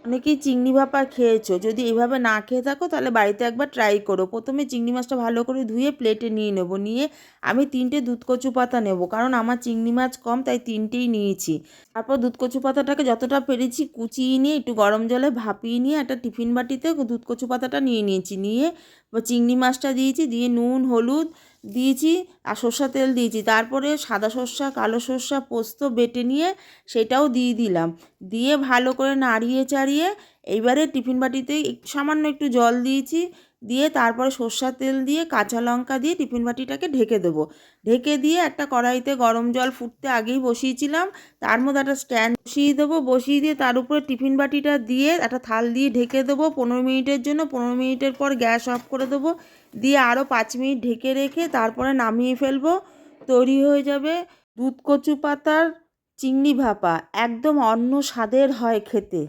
অনেকেই চিংড়ি ভাপা খেয়েছো, যদি এইভাবে না খেয়ে থাকো তাহলে বাড়িতে একবার ট্রাই করো। প্রথমে চিংড়ি মাছটা ভালো করে ধুয়ে প্লেটে নিয়ে নেবো, নিয়ে আমি 3টে দুধকচু পাতা নেব, কারণ আমার চিংড়ি মাছ কম তাই 3টেই নিয়েছি। তারপর দুধকচু পাতাটাকে যতটা পেরেছি কুচিয়ে নিয়ে একটু গরম জলে ভাপিয়ে নিয়ে একটা টিফিন বাটিতে দুধকচু পাতাটা নিয়ে নিয়েছি, নিয়ে চিংড়ি মাছটা দিয়েছি, দিয়ে নুন হলুদ দিয়েছি আর সর্ষের তেল দিয়েছি। তারপরে সাদা সর্ষা কালো সর্ষা পোস্ত বেটে নিয়ে সেটাও দিয়ে দিলাম, দিয়ে ভালো করে নাড়িয়ে চাড়িয়ে এইবারে টিফিন বাটিতে সামান্য একটু জল দিয়েছি, দিয়ে তারপরে সর্ষের তেল দিয়ে কাঁচা লঙ্কা দিয়ে টিফিন বাটিটাকে ঢেকে দেবো। ঢেকে দিয়ে একটা কড়াইতে গরম জল ফুটতে আগেই বসিয়েছিলাম, তার মধ্যে একটা স্ট্যান্ড বসিয়ে দেবো, বসিয়ে দিয়ে তার উপরে টিফিন বাটিটা দিয়ে একটা থাল দিয়ে ঢেকে দেবো 15 মিনিটের জন্য। 15 মিনিটের পর গ্যাস অফ করে দেবো, দিয়ে আরও 5 মিনিট ঢেকে রেখে তারপরে নামিয়ে ফেলবো। তৈরি হয়ে যাবে দুধকচু পাতার চিংড়ি ভাপা, একদম অন্য স্বাদের হয় খেতে।